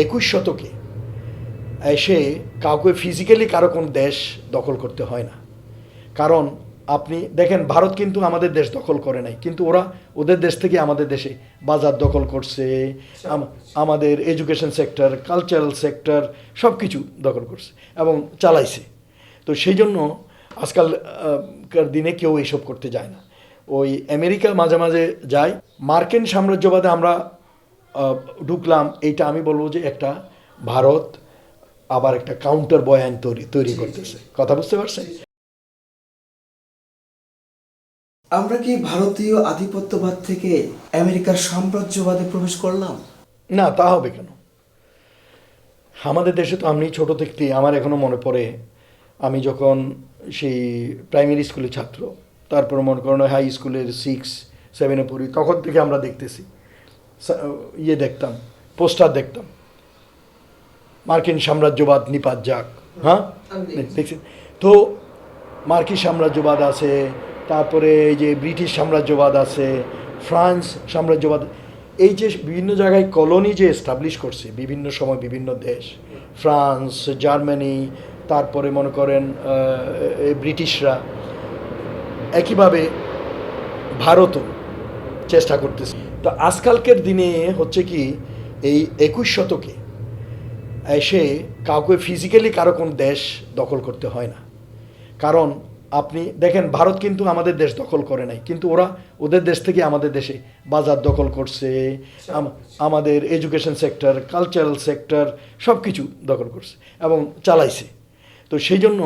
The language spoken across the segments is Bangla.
21 শতকে এসে কাউকে ফিজিক্যালি কারো কোনো দেশ দখল করতে হয় না। কারণ আপনি দেখেন, ভারত কিন্তু আমাদের দেশ দখল করে নাই, কিন্তু ওরা ওদের দেশ থেকে আমাদের দেশে বাজার দখল করছে, আমাদের এডুকেশন সেক্টর, কালচারাল সেক্টর সব কিছু দখল করছে এবং চালাইছে। তো সেই জন্য আজকালকার দিনে কেউ এইসব করতে যায় না। ওই আমেরিকা মাঝে মাঝে যায়, মার্কিন সাম্রাজ্যবাদে আমরা ঢুকলাম, এইটা আমি বলবো যে একটা ভারত আবার একটা কাউন্টার বয়ান তৈরি করতেছে। কথা বুঝতে পারছেন? আমরা কি ভারতীয় আধিপত্যবাদ থেকে আমেরিকার সাম্রাজ্যবাদে প্রবেশ করলাম? না, তা হবে কেন? আমাদের দেশে তো আমি ছোট থেকেই, আমার এখনো মনে পড়ে, আমি যখন সেই প্রাইমারি স্কুলের ছাত্র, তারপর মনে করেন হাই স্কুলের 6-7-এ পড়ি, তখন থেকে আমরা দেখতেছি, দেখতাম, পোস্টার দেখতাম, মার্কিন সাম্রাজ্যবাদ নিপাত যাক। হ্যাঁ, দেখছেন তো, মার্কিন সাম্রাজ্যবাদ আছে, তারপরে এই যে ব্রিটিশ সাম্রাজ্যবাদ আছে, ফ্রান্স সাম্রাজ্যবাদ, এই যে বিভিন্ন জায়গায় কলোনি যে এস্টাবলিশ করছে বিভিন্ন সময় বিভিন্ন দেশ, ফ্রান্স, জার্মানি, তারপরে মনে করেন ব্রিটিশরা, একইভাবে ভারতও চেষ্টা করতেছে। তো আজকালকের দিনে হচ্ছে কি, এই 21 শতকে এসে কাউকে ফিজিক্যালি কারো কোনো দেশ দখল করতে হয় না। কারণ আপনি দেখেন, ভারত কিন্তু আমাদের দেশ দখল করে নাই, কিন্তু ওরা ওদের দেশ থেকে আমাদের দেশে বাজার দখল করছে, আমাদের এডুকেশন সেক্টর, কালচারাল সেক্টর সব কিছু দখল করছে এবং চালাইছে। তো সেই জন্য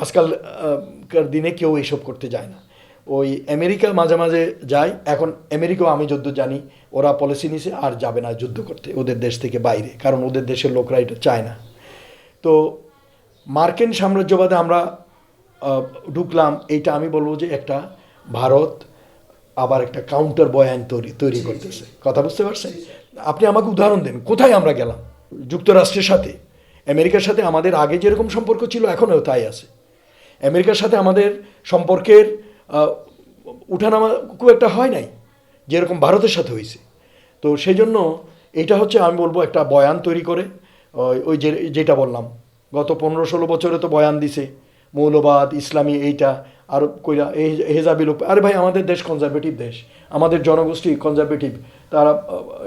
আজকালকার দিনে কেউ এইসব করতে যায় না। ওই আমেরিকা মাঝে মাঝে যায়, এখন আমেরিকাও আমি যদ্দ জানি ওরা পলিসি নিছে আর যাবে না যুদ্ধ করতে ওদের দেশ থেকে বাইরে, কারণ ওদের দেশের লোকরা এটা চায় না। তো মার্কিন সাম্রাজ্যবাদে আমরা ঢুকলাম, এইটা আমি বলবো যে একটা ভারত আবার একটা কাউন্টার বয়ান তৈরি করতেছে। কথা বুঝতে পারছেন? আপনি আমাকে উদাহরণ দেন, কোথায় আমরা গেলাম? যুক্তরাষ্ট্রের সাথে, আমেরিকার সাথে আমাদের আগে যেরকম সম্পর্ক ছিল এখনও তাই আছে। আমেরিকার সাথে আমাদের সম্পর্কের উঠানামা খুব একটা হয় নাই যেরকম ভারতের সাথে হয়েছে। তো সেই জন্য এইটা হচ্ছে আমি বলবো একটা বয়ান তৈরি করে, ওই যেটা বললাম, গত 15-16 বছরে তো বয়ান দিছে মৌলবাদ, ইসলামী, এইটা আর কইরা হেজাবিল। আরে ভাই, আমাদের দেশ কনজারভেটিভ দেশ, আমাদের জনগোষ্ঠী কনজারভেটিভ। তারা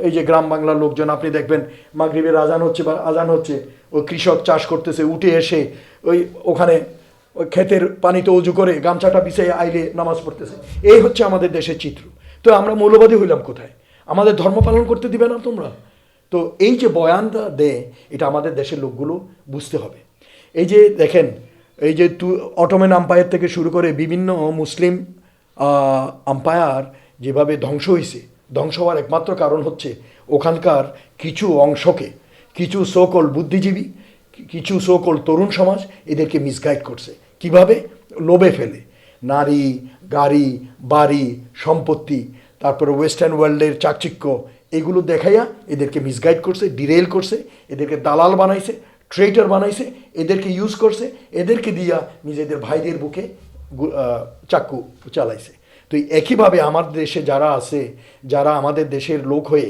এই যে গ্রাম বাংলার লোকজন, আপনি দেখবেন মাগরিবের আজান হচ্ছে বা আজান হচ্ছে, ওই কৃষক চাষ করতেছে, উঠে এসে ওখানে ওই ক্ষেতের পানিতে উজু করে গামছাটা বিছিয়ে আইলে নামাজ পড়তেছে। এই হচ্ছে আমাদের দেশের চিত্র। তো আমরা মৌলবাদী হইলাম কোথায়? আমাদের ধর্ম পালন করতে দিবে না তোমরা? তো এই যে বয়ানটা দেয়, এটা আমাদের দেশের লোকগুলো বুঝতে হবে। এই যে দেখেন, এই যে অটোমান আম্পায়ার থেকে শুরু করে বিভিন্ন মুসলিম আম্পায়ার যেভাবে ধ্বংস হয়েছে, ধ্বংস হওয়ার একমাত্র কারণ হচ্ছে ওখানকার কিছু অংশকে, কিছু সোকল বুদ্ধিজীবী, কিছু সোকল তরুণ সমাজ এদেরকে মিসগাইড করছে। কিভাবে? লোভে ফেলে, নারী, গাড়ি, বাড়ি, সম্পত্তি, তারপরে ওয়েস্টার্ন ওয়ার্ল্ডের চাকচিক্য, এগুলো দেখাইয়া এদেরকে মিসগাইড করছে, ডিরেল করছে, এদেরকে দালাল বানাইছে, ট্রেটার বানাইছে, এদেরকে ইউজ করছে, এদেরকে দিয়া নিজেদের ভাইদের বুকে চাক্কু চালাইছে। তো একইভাবে আমার দেশে যারা আছে, যারা আমাদের দেশের লোক হয়ে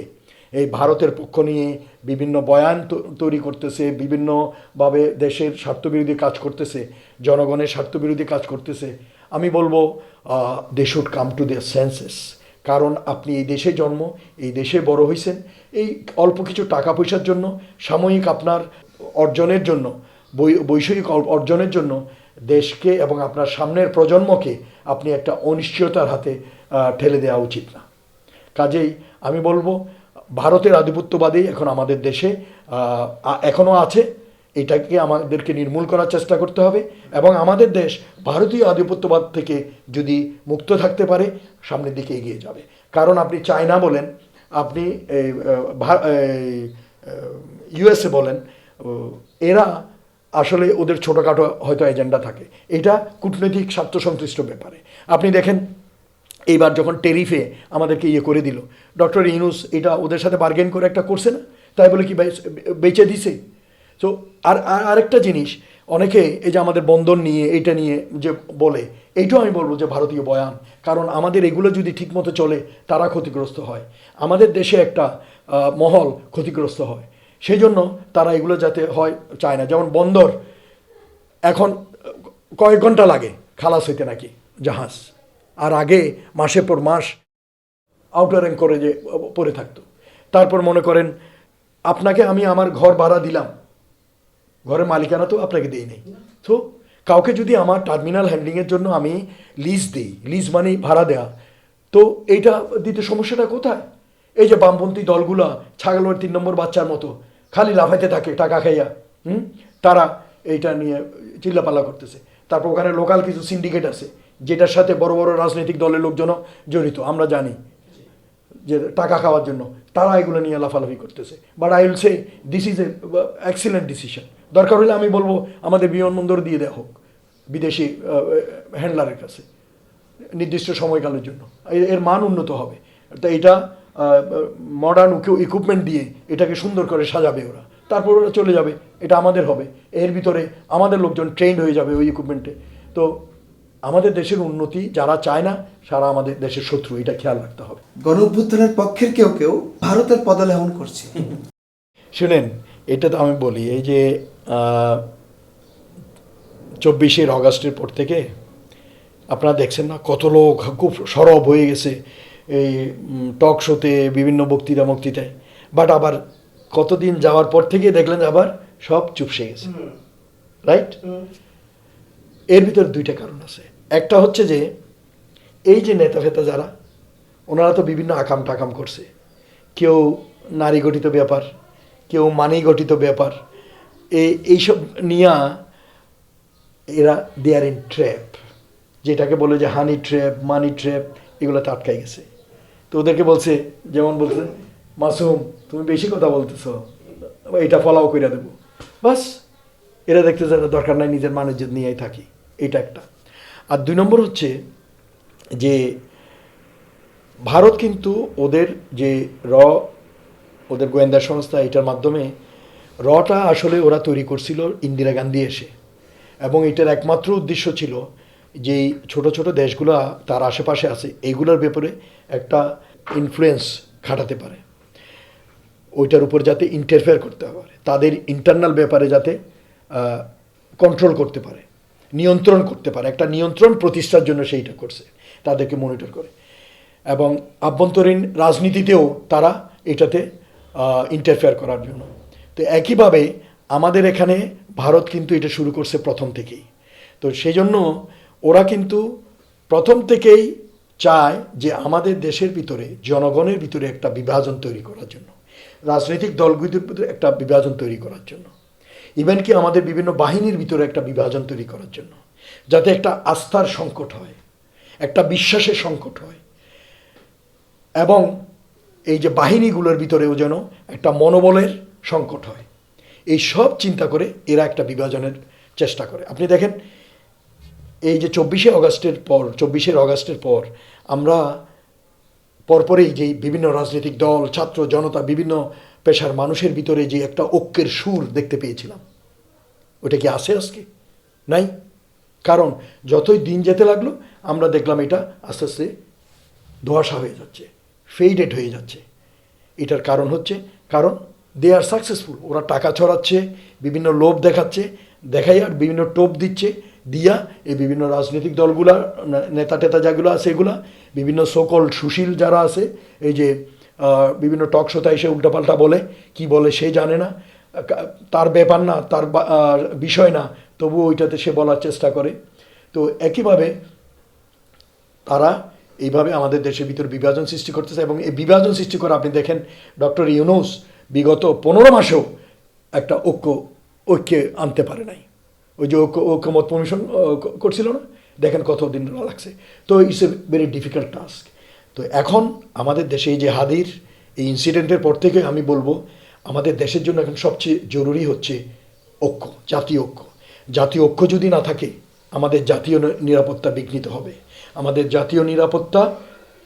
এই ভারতের পক্ষ নিয়ে বিভিন্ন বয়ান তৈরি করতেছে, বিভিন্নভাবে দেশের স্বার্থবিরোধী কাজ করতেছে, জনগণের স্বার্থবিরোধী কাজ করতেছে, আমি বলবো they should come to their senses. কারণ আপনি এই দেশে জন্ম, এই দেশে বড় হয়েছেন, এই অল্প কিছু টাকা পয়সার জন্য, সাময়িক আপনার অর্জনের জন্য, বৈষয়িক অর্জনের জন্য দেশকে এবং আপনার সামনের প্রজন্মকে আপনি একটা অনিশ্চয়তার হাতে ঠেলে দেওয়া উচিত না। কাজেই আমি বলবো ভারতের আধিপত্যবাদী এখন আমাদের দেশে এখনও আছে, এটাকে আমাদেরকে নির্মূল করার চেষ্টা করতে হবে এবং আমাদের দেশ ভারতীয় আধিপত্যবাদ থেকে যদি মুক্ত থাকতে পারে সামনের দিকে এগিয়ে যাবে। কারণ আপনি চায়না বলেন, আপনি ইউএসএ বলেন, এরা আসলে ওদের ছোটোখাটো হয়তো এজেন্ডা থাকে, এটা কূটনৈতিক স্বার্থ সংশ্লিষ্ট ব্যাপারে। আপনি দেখেন এইবার যখন টেরিফে আমাদেরকে করে দিল, ডক্টর ইউনূস এটা ওদের সাথে বার্গেন করে একটা করছে না, তাই বলে কি বেচে দিছে? তো আরেকটা জিনিস, অনেকে এই যে আমাদের বন্দর নিয়ে এইটা নিয়ে যে বলে, এইটাও আমি বলবো যে ভারতীয় বয়ান। কারণ আমাদের এগুলো যদি ঠিকমতো চলে তারা ক্ষতিগ্রস্ত হয়, আমাদের দেশে একটা মহল ক্ষতিগ্রস্ত হয়। সেই জন্য তারা এগুলো যাতে হয় চায় না। যেমন বন্দর এখন কয়েক ঘন্টা লাগে খালাস হইতে নাকি জাহাজ, আর আগে মাসের পর মাস আউটার করে যে পড়ে থাকতো। তারপর মনে করেন আপনাকে আমি আমার ঘর ভাড়া দিলাম, ঘরের মালিকানা তো আপনাকে দিই নেই, তো কাউকে যদি আমার টার্মিনাল হ্যান্ডলিংয়ের জন্য আমি লিজ দিই, লিজ মানে ভাড়া দেয়া, তো এইটা দিতে সমস্যাটা কোথায়? এই যে বামপন্থী দলগুলা ছাগলের 3 নম্বর বাচ্চার মতো খালি লাফাইতে থাকে টাকা খাইয়া, তারা এইটা নিয়ে চিল্লাপাল্লা করতেছে। তারপর ওখানে লোকাল কিছু সিন্ডিকেট আছে যেটার সাথে বড় বড় রাজনৈতিক দলের লোকজনও জড়িত, আমরা জানি, যে টাকা খাওয়ার জন্য তারা এগুলো নিয়ে লাফালাফি করতেছে। But I will say this is a excellent decision. দরকার হলে আমি বলবো আমাদের বিমানবন্দর দিয়ে দেওয়া হোক বিদেশি হ্যান্ডলারের কাছে নির্দিষ্ট সময়কালের জন্য, এর মান উন্নত হবে। তো এটা মডার্ন ইকুইপমেন্ট দিয়ে এটাকে সুন্দর করে সাজাবে ওরা, তারপর ওরা চলে যাবে, এটা আমাদের হবে। এর ভিতরে আমাদের লোকজন ট্রেন্ড হয়ে যাবে ওই ইকুইপমেন্টে। তো আমাদের দেশের উন্নতি যারা চায় না সারা আমাদের দেশের শত্রু, এটা খেয়াল রাখতে হবে। গণঅভ্যুত্থানের পক্ষের কেউ কেউ ভারতের পদালেহন করছে। শুনেন, এটা তো আমি বলি, এই যে 24শে অগাস্টের পর থেকে আপনারা দেখছেন না কত লোক খুব সরব হয়ে গেছে এই টক শোতে, বিভিন্ন বক্তৃতায়, বাট আবার কতদিন যাওয়ার পর থেকে দেখলেন আবার সব চুপসে গেছে, রাইট? এর ভিতরে 2টা কারণ আছে। একটা হচ্ছে যে এই যে নেতা ফেতা যারা, ওনারা তো বিভিন্ন আকাম টাকাম করছে, কেউ নারী গঠিত ব্যাপার, কেউ মানি গঠিত ব্যাপার, এইসব নিয়া এরা দে আর ইন ট্র্যাপ, যেটাকে বলে যে হানি ট্র্যাপ, মানি ট্র্যাপ, এগুলোতে আটকাই গেছে। তো ওদেরকে বলছে, যেমন বলছে মাসুম তুমি বেশি কথা বলতেছ, এটা ফলাও করে দেবো, বাস এরা দেখতে যারা দরকার নাই, নিজের মানুষজন নিয়েই থাকি, এটা একটা। আর 2 নম্বর হচ্ছে যে ভারত কিন্তু ওদের যে ওদের গোয়েন্দা সংস্থা, এটার মাধ্যমে রটা আসলে ওরা তৈরি করছিল ইন্দিরা গান্ধী এসে, এবং এটার একমাত্র উদ্দেশ্য ছিল যেই ছোট ছোট দেশগুলো তার আশেপাশে আছে এইগুলোর ব্যাপারে একটা ইনফ্লুয়েন্স খাটাতে পারে, ওইটার উপর যাতে ইন্টারফেয়ার করতে পারে, তাদের ইন্টারনাল ব্যাপারে যাতে কন্ট্রোল করতে পারে, নিয়ন্ত্রণ করতে পারে, একটা নিয়ন্ত্রণ প্রতিষ্ঠার জন্য সেইটা করছে, তাদেরকে মনিটর করে। এবং আভ্যন্তরীণ রাজনীতিতেও তারা এটাতে ইন্টারফেয়ার করার জন্য। তো একইভাবে আমাদের এখানে ভারত কিন্তু এটা শুরু করছে প্রথম থেকেই। তো সেই জন্য ওরা কিন্তু প্রথম থেকেই চায় যে আমাদের দেশের ভিতরে, জনগণের ভিতরে একটা বিভাজন তৈরি করার জন্য, রাজনৈতিক দলগুলির ভিতরে একটা বিভাজন তৈরি করার জন্য, ইভেন কি আমাদের বিভিন্ন বাহিনীর ভিতরে একটা বিভাজন তৈরি করার জন্য, যাতে একটা আস্থার সংকট হয়, একটা বিশ্বাসের সংকট হয়, এবং এই যে বাহিনীগুলোর ভিতরেও যেন একটা মনোবলের সংকট হয়। এই সব চিন্তা করে এরা একটা বিভাজনের চেষ্টা করে। আপনি দেখেন এই যে 24শে অগাস্টের পর আমরা পরপরেই যে বিভিন্ন রাজনৈতিক দল, ছাত্র জনতা, বিভিন্ন পেশার মানুষের ভিতরে যে একটা ঐক্যের সুর দেখতে পেয়েছিলাম, ওটা কি আছে আজকে? নাই। কারণ যতই দিন যেতে লাগলো আমরা দেখলাম এটা আস্তে আস্তে ধোঁয়াশা হয়ে যাচ্ছে, ফেইডেড হয়ে যাচ্ছে। এটার কারণ হচ্ছে, কারণ দে আর সাকসেসফুল, ওরা টাকা ছড়াচ্ছে, বিভিন্ন লোভ দেখাই আর বিভিন্ন টোপ দিচ্ছে, দিয়া এই বিভিন্ন রাজনৈতিক দলগুলা, নেতা টেতা যেগুলো আছে এগুলা, বিভিন্ন সোকল সুশীল যারা আছে, এই যে বিভিন্ন টক শোতে এসে উল্টাপাল্টা বলে, কি বলে সে জানে না, তার ব্যাপার না, তার বিষয় না, তবুও ওইটাতে সে বলার চেষ্টা করে। তো একইভাবে তারা এইভাবে আমাদের দেশের ভিতর বিভাজন সৃষ্টি করতেছে, এবং এই বিভাজন সৃষ্টি করে আপনি দেখেন ডক্টর ইউনূস বিগত 15 মাসেও একটা ঐক্যে আনতে পারে নাই। ওই যে ঐক্যমত কমিশন করছিল না, দেখেন কতদিন লাগছে। তো it's a very difficult task. তো এখন আমাদের দেশে এই যে হাদির এই ইনসিডেন্টের পর থেকে আমি বলবো আমাদের দেশের জন্য এখন সবচেয়ে জরুরি হচ্ছে ঐক্য, জাতীয় ঐক্য। জাতীয় ঐক্য যদি না থাকে আমাদের জাতীয় নিরাপত্তা বিঘ্নিত হবে, আমাদের জাতীয় নিরাপত্তা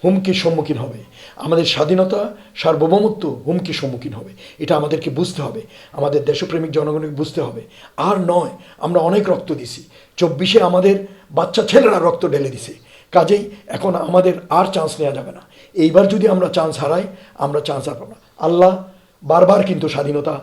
হুমকির সম্মুখীন হবে, আমাদের স্বাধীনতা সার্বভৌমত্ব হুমকির সম্মুখীন হবে। এটা আমাদেরকে বুঝতে হবে, আমাদের দেশপ্রেমিক জনগণকে বুঝতে হবে। আর নয়, আমরা অনেক রক্ত দিছি, 24শে আমাদের বাচ্চা ছেলেরা রক্ত ঢেলে দিছে, কাজেই এখন আমাদের আর চান্স নেওয়া যাবে না। এইবার যদি আমরা চান্স হারাই, আমরা চান্স আর পাবো না। আল্লাহ বারবার কিন্তু স্বাধীনতা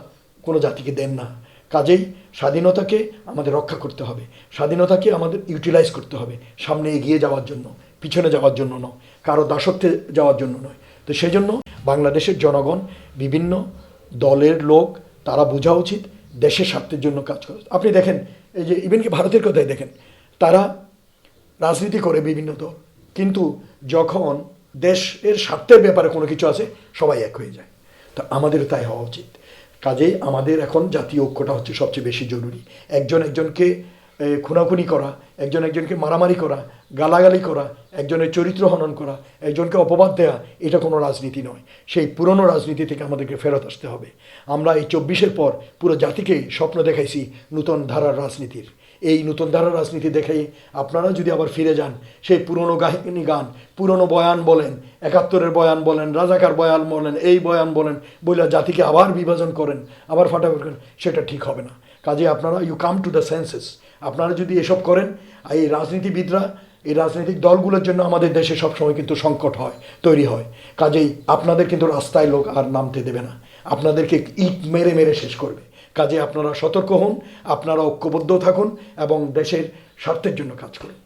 কোনো জাতিকে দেন না। কাজেই স্বাধীনতাকে আমাদের রক্ষা করতে হবে, স্বাধীনতাকে আমাদের ইউটিলাইজ করতে হবে সামনে এগিয়ে যাওয়ার জন্য, পিছনে যাওয়ার জন্য নয়, কারো দাসত্বে যাওয়ার জন্য নয়। তো সেই জন্য বাংলাদেশের জনগণ, বিভিন্ন দলের লোক, তারা বোঝা উচিত দেশের স্বার্থের জন্য কাজ করে। আপনি দেখেন, এই যে ইভেন কি ভারতের কথাই দেখেন, তারা রাজনীতি করে বিভিন্ন দল, কিন্তু যখন দেশের স্বার্থের ব্যাপারে কোনো কিছু আছে সবাই এক হয়ে যায়। তো আমাদের তাই হওয়া উচিত। কাজেই আমাদের এখন জাতীয় ঐক্যটা হচ্ছে সবচেয়ে বেশি জরুরি। একজন একজনকে খুনাখুনি করা, একজন একজনকে মারামারি করা, গালাগালি করা, একজনের চরিত্র হনন করা, একজনকে অপবাদ দেওয়া, এটা কোনো রাজনীতি নয়। সেই পুরনো রাজনীতি থেকে আমাদেরকে ফেরত আসতে হবে। আমরা এই 24-এর পর পুরো জাতিকে স্বপ্ন দেখাইছি নূতন ধারার রাজনীতির। এই নূতন ধারার রাজনীতি দেখাই আপনারা যদি আবার ফিরে যান সেই পুরনো কাহিনী গান, পুরনো বয়ান বলেন, 71-এর বয়ান বলেন, রাজাকার বয়ান বলেন, এই বয়ান বলেন, বইলা জাতিকে আবার বিভাজন করেন, আবার ফাটাফাটি করেন, সেটা ঠিক হবে না। কাজে আপনারা you come to the senses. আপনারা যদি এসব করেন, এই রাজনীতিবিদরা, এই রাজনৈতিক দলগুলোর জন্য আমাদের দেশে সবসময় কিন্তু সংকট হয়, তৈরি হয়। কাজেই আপনাদের কিন্তু রাস্তায় লোক আর নামতে দেবে না, আপনাদেরকে ইট মেরে মেরে শেষ করবে। কাজে আপনারা সতর্ক হন, আপনারা ঐক্যবদ্ধ থাকুন এবং দেশের স্বার্থের জন্য কাজ করুন।